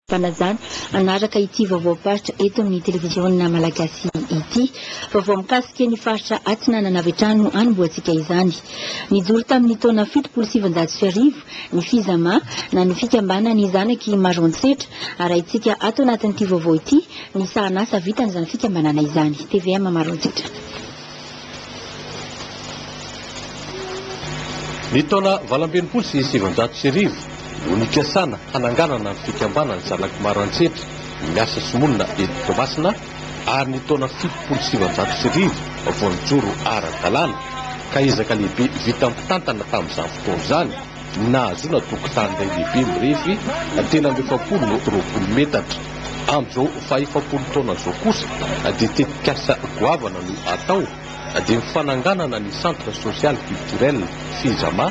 Panazana anaraka ity vaovao faritra eto amin'ny televiziona malagasy ity. Vaovao mikasika ny faritra Atsinanana Vetrano no anomboantsika izany. Nijoro tamin'ny taona 770 ny fizama na ny fikambanany zanaky Maroantsetra ary itsika ato anatin'ity vaovao ity ny sahanasa vitan'izany fikambanana izany. TVM Maroantsetra. Ny taona 770 no nikasana hananganana ny fikambanany zanaky Maroantsetra miasa somonina eto Toamasina ary ny taona 770 vao nijoro ara-dalàna ka ezaka lehibe vita mitantana tamin'izany fotoana izany nahazoana tokotany lehibe mirefy 320 metatra. Amin'izao fa 70 taona izao kosa dia tetikasa goavana no atao dia mifananganana ny centre social culturel fizama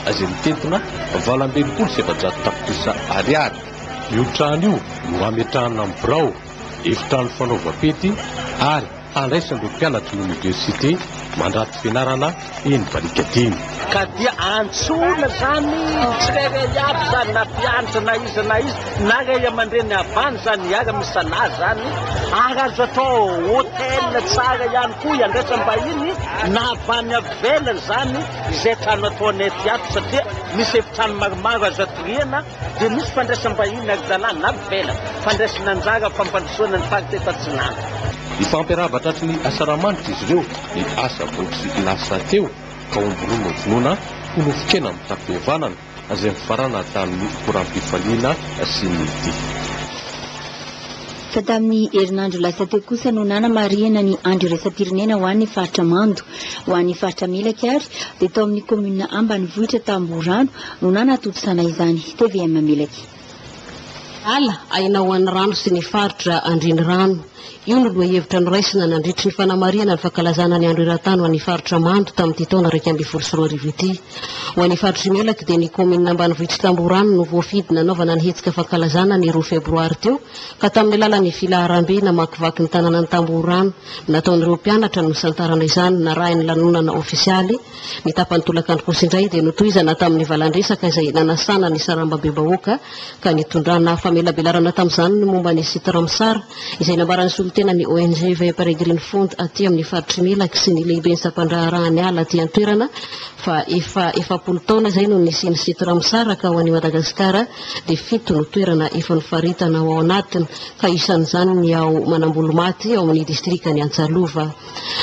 izay mitentina 770 tapitrisa ariary. Io trano io no ametrahana amin'ny birao, efitrano fanaovam-pety ary handraisan'ireo mpianatra ny université mandraty fianarana eny Barikadiny. Ka dia antsoina zany tsirairay aby zany na mpianatra na izy na ray aman-dreny avany zany iaga misala zany azo atao hôtel tsara ihany koa iandraisam-bahiny na avany avelany zany izay trano ataonay ety ato satria misy efitrano maromaro azo atoriana dia misy fandraisam-bahiny ara-dalàna na velany fandraisana anjara fampandrosoana ny parité Atsinanana. Ifampiarahaba tratry ny asaramanitra izy ireo ny asa votsy lasa teo ka omborono vonoana ho nofikena amin'ny tapevanana izay mifarana tamin'ny koram-pifaliana sy ny ity. Fa tamin'ny herinandro lasa teo kosa no nanamariana ny andro iraisam-pirenena ho an'ny faritra Mando ho an'ny faritra Melaky ary dia tao amin'ny komina Ambanivohitra Tamborano no nanatotosana izany. TVM Melaky. Ala aina ho an'ny rano sy ny faritra Andriny rano. Io no lohahevitra noraisina nandritry ny fanamariana ny fankalazana ny andro iran-tany ho an'ny faritra Mando tamin'ity taona 2024 ity. Ho an'ny faritra Melaky dia ny komina Ambanivohitra Tamborano no voafidy nanaovana ny hetsika fankalazana ny 2 febroary teo ka tamin'ny alalan'ny filaharam-be namakivaky ny tanàna ny Tamborano nataon'ireo mpianatra no santarana izany na raha ny lanonana ofisialy ny tapany tolakandro-kosa indray dia notohizana tamin'ny valandresaka izay nanasana ny saramba-be-bahoaka ka nitondrana famelabelarana tamin'izany ny momba ny site Ramsar izay nambarany solotena ny ONG Veille Peregrine Fond aty amin'ny faritra Melaky sy ny lehibe ny sampandraharahany ala aty an-toerana fa efa 10 taona izay no nisy ny site Ramsar ka ho an'i Madagasikara dia 7 no toerana efa nifaritana ao anatiny ka isan'izany ny ao Manambolo Maty ao amin'ny distrikany Antsalova.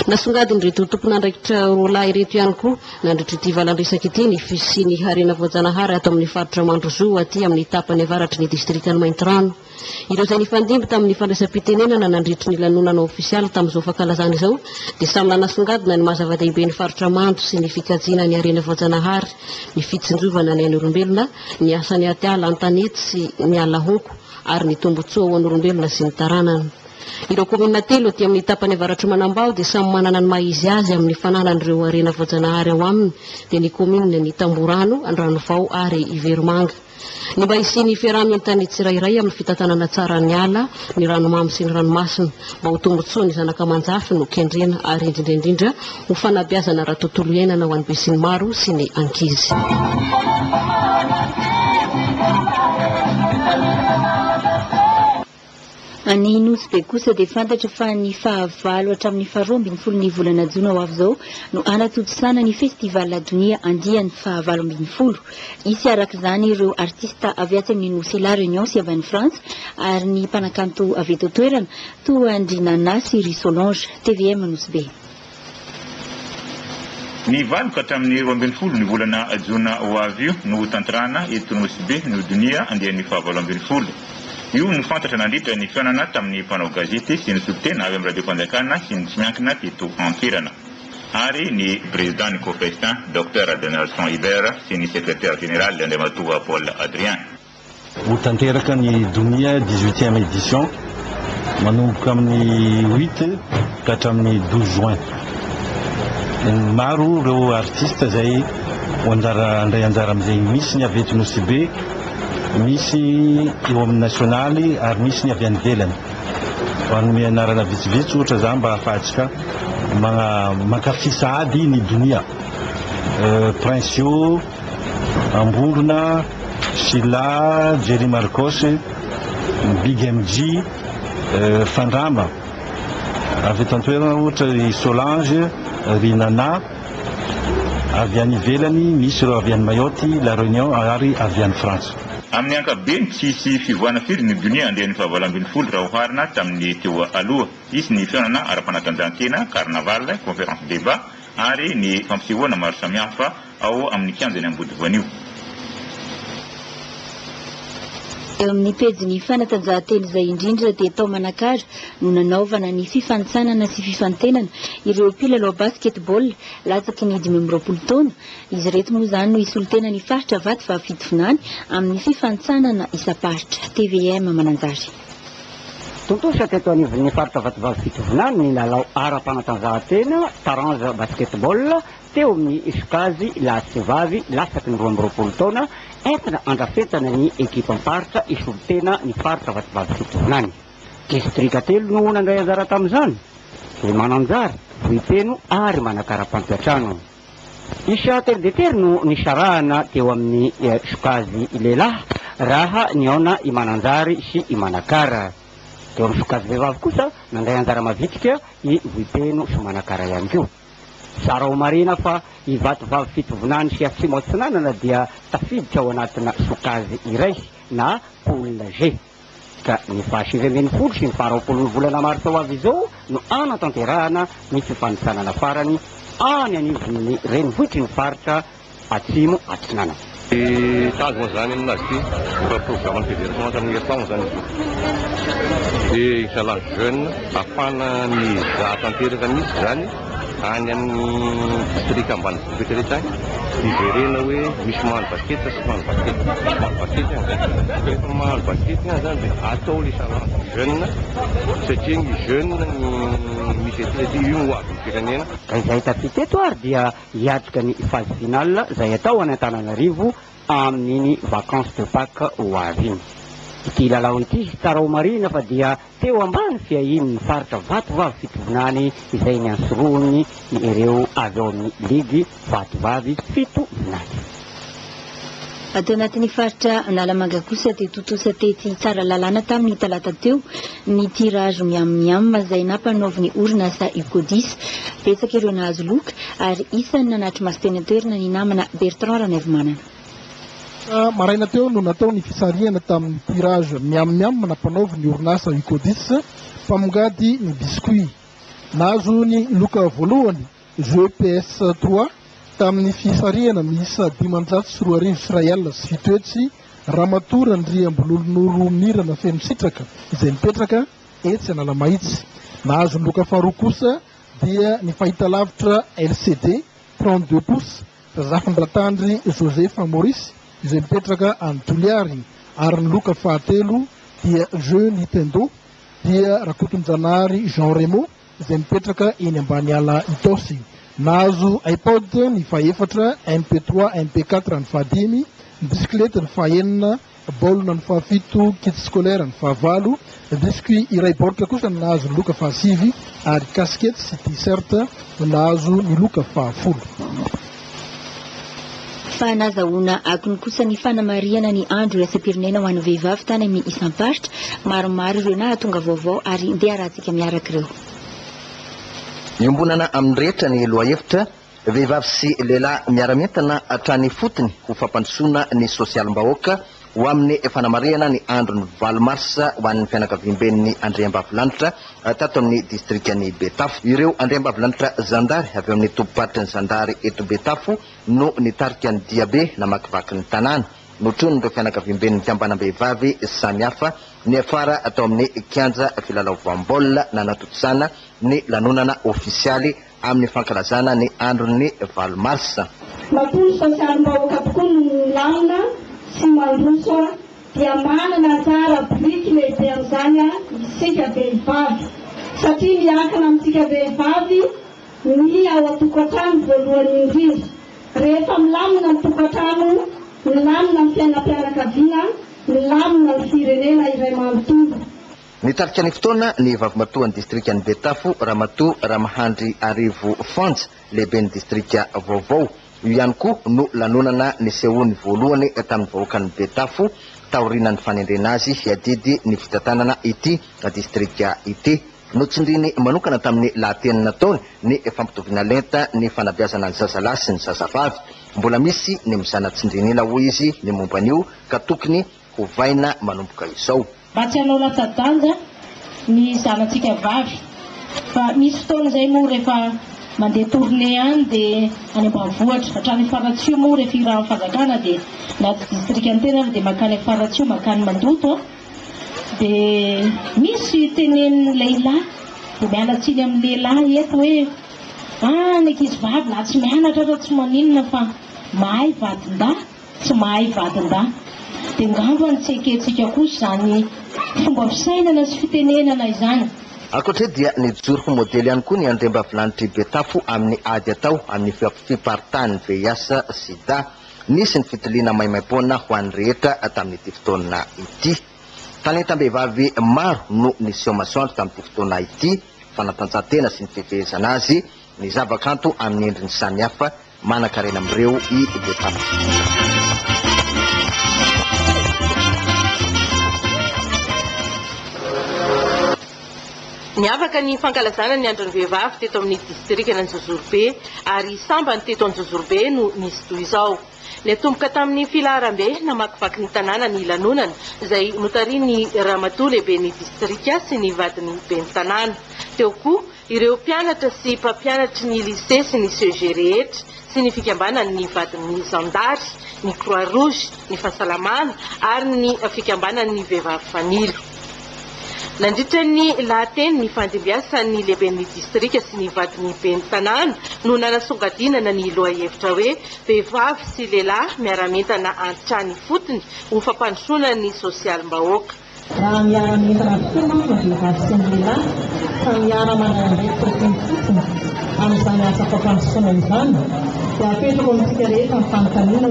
Nasongadiny reto tompon'andraikitra roalahy reto ihany koa nandritra ity valandresaka ity ny fisy ny harena voajanahary ato amin'ny faritra Mandrozo aty amin'ny tapany avaratry ny distrikany Maintirano. Ireo izay nifandimby tamin'ny fandraisam-pitenenana nandritry ny lanonana ofisialy tamin'izao fankalazana izao dia samy nanasongadina ny mahazava-dehibe ny faritra Mando sy ny fikajiana ny harena voajanahary, ny fitsinjovana ny an'olombelona, ny asany atiala an-tanety sy ny alahonko ary ny tombotsoa ho an'olombelona sy ny taranana. Ireo komina telo aty amin'ny tapany avaratry Manambao dia samy manana ny maizy azy amin'ny fananan'ireo harena voajanahary ao aminy dia ny komina ny Tamborano, Andranovao ary Iveromanga. Ny mba hisy fiarahana ny tany tsirairay amin'ny fitantanana tsara ny ala, ny ranomamy sy ny ranomasina mba ho tombotsoa ny zanaka manjafy no kendrena ary indrindra ho fanabeazana raha tontolo iainana ho an'ny be sy ny maro sy ny ankizy. Any Nosy be kosa dia fantatra fa ny fahavalo hatramin'ny 12 ny volana Jona ho avy izao no anatotosana ny festival Donia andiany 12. Isy arak'izany ireo artista avy aty amin'ny Nosy La Réunion sy avy any France ary ny mpanakanto avy eto toerana toa Andrinana sy Ry Solange. TVM Nosy be. Ny valoka hatramin'ny 12 ny volana Jona ho avy io no tantarana eto Nosy be no Donia andiany 12. Io no fantatra nandritra ny fiainana tamin'ny mpanao gazety sy ny solitena avy amin'ny radio-panjakana sy ny tsy miankina teto an-toerana ary ny président ny COPESTIN Dr Donaldson Hibert sy ny secrétaire général Andriamatoa Paul Adrien. Ho tanteraka ny Donia 18e édition manomboka amin'ny 8 ka hatramin'ny 12 juin. Maro ireo artiste izay andray anjara amin'izay misy ny avy eto Nosy be, misy eo amin'ny nasionaly ary misy ny avy any ivelany. Manome anarana vitsivitsy ohatra zany mba ahafahantsika mankafy sahady ny Donia. Prince Ambondrona, Sila, Jerry Marcos, Big MG, Fandrama. Avy eto an-toerana ohatra i Solange, ry Nana, avy any ivelany misy ireo avy any Mayotte, La Réunion ary avy any Frantsa. Amin'ny ankapobeny tsisy fivoana firy ny donia andeha ny fahavalo folo raha oharina tamin'ny teo aloha. Isy ny fihaonana ara-panatanjahantena, carnaval, conférence débat ary ny fampisehoana maro samihafa ao amin'ny kianjany Ambody Voanio. Eo amin'ny pejy fanatanjahantena izay indrindra dia tao Manakara no nanaovana ny fifanitsanana sy fifantenana ireo mpilalao basketball latsaky ny 20 taona. Izy reto moa izany no isolitena ny faritra Vatovavy amin'ny fifanitsanana isa-paritra. TVM Mananjary. Tontosy teto anivon'ny faritra Vatovavy ny lalao ara-panatanjahantena taranja basketball teo amin'ny Isokazy Lasivavy latsaky ny 20 taona. Entina andrafetana ny ekipa faritra isolitena ny faritra Vatovavy. Distrika telo no nandray anjara tamin'izany, dia Mananjary, Vohipeno ary Manakara-Pampiatrano. Isa telo dia telo no nisarahana teo amin'ny Isokazy lehilahy raha ny aona i Mananjary sy i Manakara. Teo amin'ny Isokazy vehivavy kosa nandray anjara mavitrika i Vohipeno sy Manakara ihany koa. Sara ho marina fa i Vatovavy fitovinany sy Atsimo-Atsinanana dia tafiditra ao anatina Sokazy iray na Poule G. Ka ny fahasivy folo sy ny faraopolo volana martsa ho avy izao no anatanterahana ny fifanitsanana farany any anivon'ny renivohitry ny faritra Atsimo-Atsinanana. Tazona zany aminazy ity mba programme fédération tamin'ny heritaona zany izy. Dia isalany jeune afana ny zahatanteraka misy zany any amin'ny district ambany vohitra rehetra any iverena hoe misy mahalo basket sy mahalo basket. Rehefa mahalo basket igny zany dia atao le salany jeune satria ny jeune ny misy ety io ho avy ny firenena. Izay tapiteto ary dia hiatrika ny phase finale izay atao any Antananarivo amin'iny vacances de Pâques ho avy iny. Ity lalao ity tsara ho marina fa dia teo ambany fiahin'ny faritra Vatovavy fitovinany izay ny ansoroany ny ireo avy ao amin'ny ligy Vatovavy fitovinany. Atao anatin'ny faritra Analamanga kosa dia totosa tety tsara lalàna tamin'ny talata teo ny tirage miam izay nampanaovy ny orinasa UCODIS. Betsaka ireo nahazo loka ary isan'ny nanatry maso teny an-toerana ny namana Bertrand Ranevmanana. Maraina teo no natao ny fisarihana tamin'ny tirage miam nampanaovy ny orinasa UCODIS mpamongady ny biscuit. Nahazo ny loka voalohany GPS 3 tamin'ny fisarihana miisa 540 Israel sy fitoetsy Ramatoa Andriambololonolo Mirana feno sitraka izay mipetraka etsy Analamahitsy. Nahazo ny loka faharoa kosa dia ny fahitalavitra LCD 32 pouces Zafandrantandry Joseph Maurice izay mipetraka any Toliary, ary ny loka fahatelo dia jeu Nintendo dia Rakotonjanary Jean Raymond izay mipetraka eny ambany ala Itosy. Nahazo iPod ny fahaefatra, MP3, MP4 ny fahadimy, bisikileta ny fahaenina, baolina ny fahafito, kit scolaire ny fahavalo, biscuit iray baoritra kosa ny nahazo ny loka fahasivy, ary casquette sy t-shirt nahazo ny loka fahafolo. Fanazahoana akony kosa ny fanamariana ny andro asa-pirenena ho an'ny vehivavy tany amin'ny isam-paritra, maromaro ireo nahatonga vaovao ary ndeha rahantsika miaraka ireo. Iombonana amin'ny rehetra ny lohahevitra vehivavy sy lehilahy miara-mientana hatrany fotony ho fampandrosoana ny sosialim-bahoaka ho amin'ny fanamariana ny andro ny 20 marsa ho an'ny fianakaviam-ben'ny Andriambavilanitra tato amin'ny distrikany Betafo. Ireo Andriambavilanitra Zandary avy amin'ny tompoparitra ny Zandary eto Betafo no nitarika ny diabe namakivaky ny tanàna. Notrono ireo fianakaviam-ben'ny fiambanam-behivavy samihafa ny afara atao amin'ny kianja filalao voam-baolina nanatotsana ny lanonana ofisialy amin'ny fankalazana ny andron'ny 20 marsa. Matory sosialim-bahoaka tokoa ny lamina sy mandroso dia manana anjara biriky lehibe amin'izany isika vehivavy satria miankina amintsika vehivavy ny ao an-tokantrano voalohany indrindra. Rehefa milamina ny tokantrano, milamina ny fiainam-pianakaviana, milamina ny firenena iray manontolo. Nitarika ny fotoana ny vavimatoan'ny distrikany Betafo Ramatoa Ramahandry Arivo Fanja lehiben'ny distrika vaovao. Io ihany koa no lanonana nisehony voalohany tamin'ny vahoakan'ny Betafo taorian'ny fanendrena azy hiadidy ny fitantanana ity distrika ity. Notsindriny manokana tamin'ny lahateny nataony ny fampitoviana lenta ny fanabeazana ny zazalahy sy ny zazavavy. Mbola misy ny mizanatsindriny ila hoy izy ny momban'io ka tokony hovaina manomboka izao. Mba tsy hanao latsa-danja ny zanatsika vavy fa misy fotoana izay moa rehefa mandeha tournée any dia any ambanivohitra hatrany Faratsio moa rehefa irahan'ny fanjakana dia na distrikany tena dia makany Faratsio makany Mandoto dia misy tenenin'ny lehilahy dia mialatsiny amin'ny lehilahy eto hoe ny ankizivavy na tsy mianatra raha tsy maninona fa mahay vadin-dahy tsy mahay vadin-dahy dia ngambany tsy ekentsika kosa zany fomba fisainana sy fitenenana izany. Ankoatra dia nijoro ho modely ihany koa ny andrembavilanitry Betafo amin'ny ady atao amin'ny fiparitahan'ny VIH sida. Nisy ny fitiliana maimaimpona ho an'ny rehetra tamin'ity fotoana ity. Talentam-behivavy maro no niseho masoandro tamin'ity fotoana ity, fanatanjahantena sy ny fifehezana azy, ny zavakanto amin'ny endriny samihafa manan-karena amin'ireo i Betafo. Niavaka ny fankalazana ny andron'ny vehivavy teto amin'ny distrikana ny Zozorobe ary sambany teto amin'ny Zozorobe no nisy toy izao. Netomboka tamin'ny filaharam-be namakivaky ny tanàna ny lanonana izay notariany ramatoa lehibe ny distrika sy ny vadiny be ny tanàna. Teo koa ireo mpianatra sy mpampianatry ny lycée sy ny CG rehetra sy ny fikambanany ny vadiny Zandary, ny Croix Rouge, ny fahasalamana ary ny fikambanany vehivavy fanily. Nandritra ny lahateny ny fandimbiasan'ny lehiben'ny distrika sy ny vadiny be ny tanàna no nanasongadinana ny loha hevitra hoe vehivavy sy lehilahy miara-mentana an-trany fotony ho fampandrosoana ny sosialim-bahoaka. Raha miara-mentana tokoa ny vehivavy sy ny lehilahy fa miara-mandraindray fotony fotony amin'izany asa fampandrosoana izany dia apetrako amintsika rehetra ny fanontaniana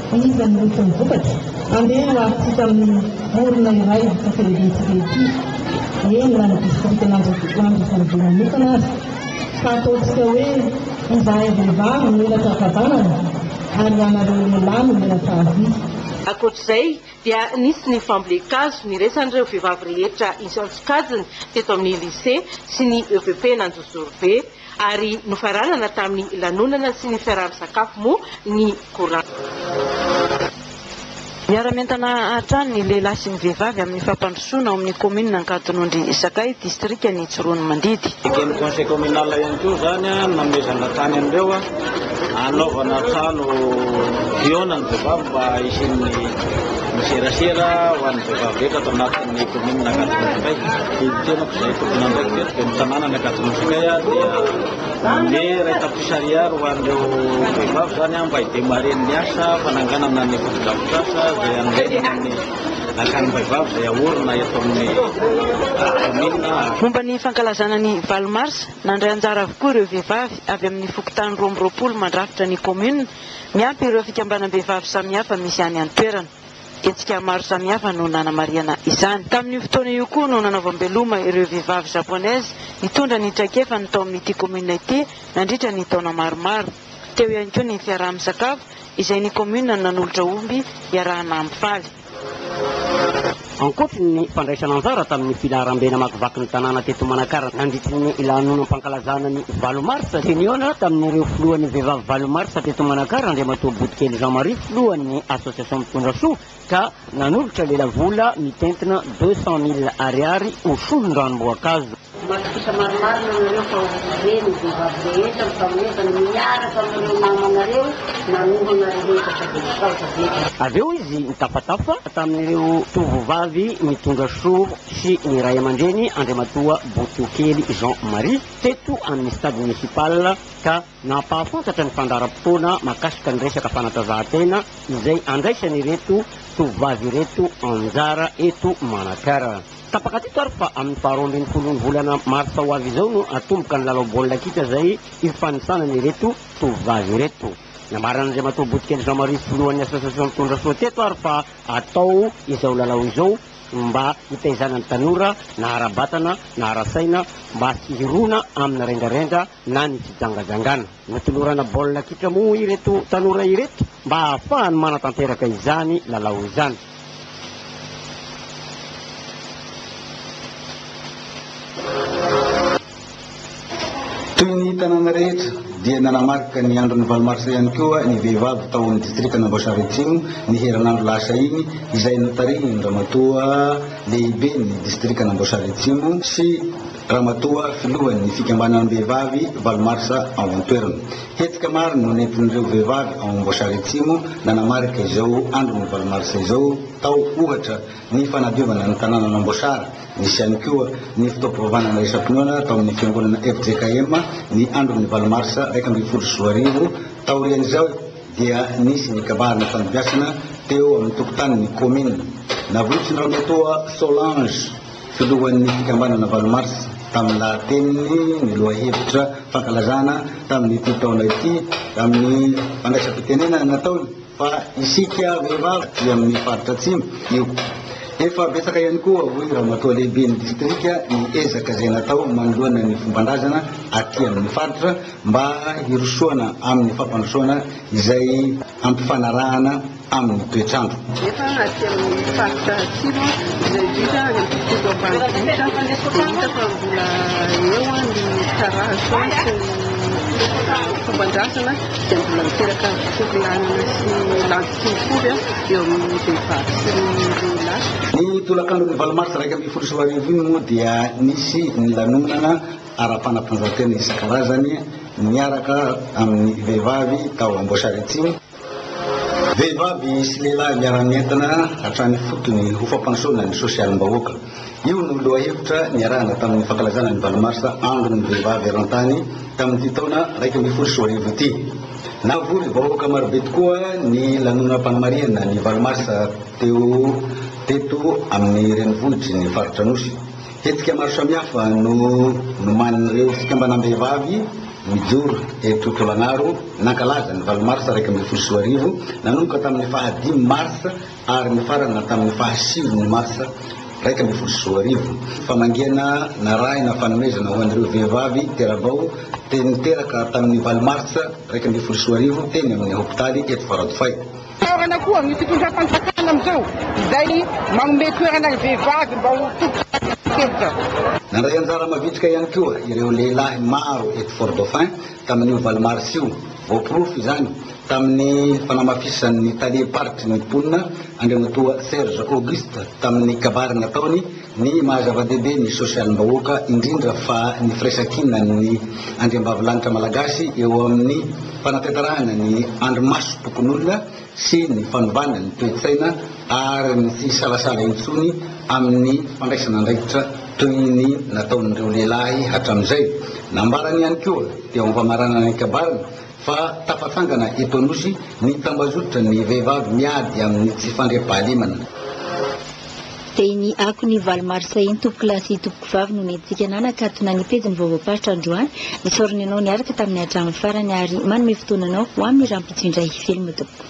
hoe iza ny loton'ny vokatra. Andeha ho atsika amin'ny morona iray fafirebentsika ity. Eny raha ny distrika nanjovina manokana azy fa ataontsika hoe izahay vehivavy melatra akavanana ary anareo lehilahy no melatra avy. Ankoatr'izay dia nisy ny fambolekazo niresan'ireo vehivavy rehetra isantsokajiny teto amin'ny lycée sy ny EVP nan-Zozorobe ary nofaranana tamin'ny lanonana sy ny fiaraha-misakafo moa ny courant. Miara-mentana an-trano ny lehilahy sy ny vehivavy amin'ny fampandrosoana ao amin'ny commune Ankatonondry Sakay distrika ny Tsorony Mandidy. Ny conseil communal ihany koa zany namezana tany amin'ireo anaovana trano fiona ny vehivavy mba isin'ny miserasera ho an'ny vehivavy rehetra ato anatin'ny commune Ankatonondry Sakay. Dia tenako izay tokony andraiky teto dia mitanàna ny Ankatonondry Sakay dia manome ray tapisariary ho an'ireo vehivavy zany mba hidemareny ny asa fananganana ny fotodrafitrasa zay anireny amin'ny akany vehivavy zay ahorona eto amin'ny commune. Momba ny fankalazana ny valo mars nandray anjara avokoa ireo vehivavy avy amin'ny fokotany 2020 mandrafitra ny commune miampy ireo fikambanam-behivavy samihafa misy any an-toerana. Etsika maro samihafa no nanamariana izany. Tamin'ny fotoana io koa no nanaovam-beloma ireo vehivavy japonaise nitondra ny traikefany tao amin'ity commune ity nandritra ny taona maromaro. Teo ihany koa ny fiaraha-misakafo izay ny commune nanolotra omby iarahana amin'ny faly. Ankoatra ny fandraisana anjara tamin'ny filaharam-be namakivaky ny tanàna teto Manakara nandritry ny lanonam-pankalazana ny valo marsa teniona tamin'ireo filohan'ny vehivavy valo marsa teto Manakara Andriamatoa Botikely Jean-Marie filohan'ny association mitondra soa ka nanolotra lela-vola mitentina 200,000 ariary ho solon-dranom-boankazo. Masikisa maromaro nanareo fa oveny vehivavy rehetra mifamonezana miaraka amin'ireo namanareo nanomana rehetra vetra. Aveo izy nitafatafa tamin'ireo tovovavy mitondra soa sy ny ray aman-dreny Andriamatoa Botikely Jean-Marie teto amin'ny stade municipal ka nampahafantatra ny fandaharam-potoana makasika ny resaka fanatanjahantena izay andraisany reto tovovavy reto anjara eto Manakara. Tapaka teto ary fa amin'ny faharoa ambin'ny folon'ny volana marsa ho avy izao no atomboka ny lalao baolina kitra izay ifanisana reto tovovavy reto. Namarana Andriamatoa Botikely Jean-Marie filohan'ny association mitondra soa teto ary fa atao izao lalao izao mba hitaizana ny tanora na ara-batana na ara-saina mba tsy hirona amin'ny rengarenga na ny fijangajangana. Notolorana baolina kitra moa ireto tanora ireto mba ahafahany manatanteraka izany lalao izany. toy ny tanàna rehetra dia nanamarika ny andron'ny valomarsa ihany koa ny vehivavy tao amin'ny distrika Namboasary Atsimo ny herinandro lasa iny izay notarihiny ramatoa lehibe ny distrika Namboasary Atsimo sy ramatoa filohan'ny fikambanan'ny vehivavy valomarsa ao an-toerana. Hetsika maro no nentin'ireo vehivavy ao Namboasary Atsimo nanamarika izao andron'ny valomarsa izao tao ohatra ny fanadiovana ny tanàna Namboasary. Nisy ihany koa ny fitaovam-pivavahana isam-pinoana tao amin'ny fiangonana FJKM ny andron'ny valomarsa 1 taorian'izao dia nisy ny kabarana fanabeazana teo amin'ny tokotanin'ny commune. Navolotsy ny ramatoa Solange filohan'ny fikambanana valomarsa tamin'ny lahateniny ny lohahevitra fankalazana tamin'ny ity taona ity tamin'ny fandraisam-pitenena nataony fa isika vehivavy dia amin'ny faritra atsimo io. Efa betsaka ihany koa hoy ramatoa lehibe ny distrika ny ezaka izay natao manoloana ny fombandrazana aty amin'ny faritra mba hirosoana amin'ny fampandrosoana izay ampifanarahana amin'ny toetrandro. Efa aty amin'ny faritra atsimo izay vita ny tontolo ambanivohitra dia hita fa mbola eo ny karazo fomban-drasana dia mbola miteraka fokolanana sy lantikivy eo amin'ny vehivavy sy ny lehilahy. Ny tolakandron'ny valomarsa 1 iny moa dia nisy ny lanonana ara-panatanjahantena isan-karazany miaraka amin'ny vehivavy tao Namboasary Atsimo. Vehivavy sy lehilahy miara-mientana hatrany fotony ho fampansoana ny sosialim-bahoaka. Io no lohahevitra niarahana tamin'ny fankalazana ny valomarsa andron'ny vehivavy eran-tany tamin'ity taona 1 ity. Navory vahoaka marobe tokoa ny lanonam-panamariana ny valomarsa teto amin'ny renivohitry ny faritra Anosy. Hetsika maro samihafa no nomanin'ireo fikambanam-behivavy mijoro eto Tolagnaro nankalaza ny valomarsa 1 nanomboka tamin'ny faha 5 marsa ary nifarana tamin'ny faha 9 marsa 1 famangena narahina fanomezana ho an'ireo vehivavy terabao niteraka tamin'ny valomarsa 1 teny amin'ny hopitaly eto Faradofay. Toerana koa ny fitondram-panjakana amin'izao izay manome toerana ny vehivavy mba ho tokotra. Nandray anjara mavitrika ihany koa ireo lehilahy maro eto Fort Dauphin tamin'io valomarsa io. Voaporofo izany tamin'ny fanamafisan'ny taliam-paritry ny mponina andriamatoa Serge Auguste tamin'ny kabary nataony ny mahazava-dehibe ny sosialim-bahoaka indrindra fa ny firaisan-kina ny andriam-bavilanitra malagasy eo amin'ny fanatanterahana ny andromaso tokon'olona sy ny fanovana ny toe-tsaina ary ny tsy salasala intsony amin'ny fandraisana andraikitra toy ny nataon'ireo lehilahy hatramin'izay. Nambarany ihany koa dia famarana ny kabarina fa tafatsangana eto Anosy ny tambazotra ny vehivavy miady amin'ny tsy fandriam-pahalemana. Teny ako ny valomarsa iny tompoko lasy tompoko vavy no nentsika nanaka tonany pejiny vaovao-pasitra androany nisorony ianao niaraka tamin'ny hatramin'ny farany ary manome fotoananao ho amin'ny rampitsindray film tompoko.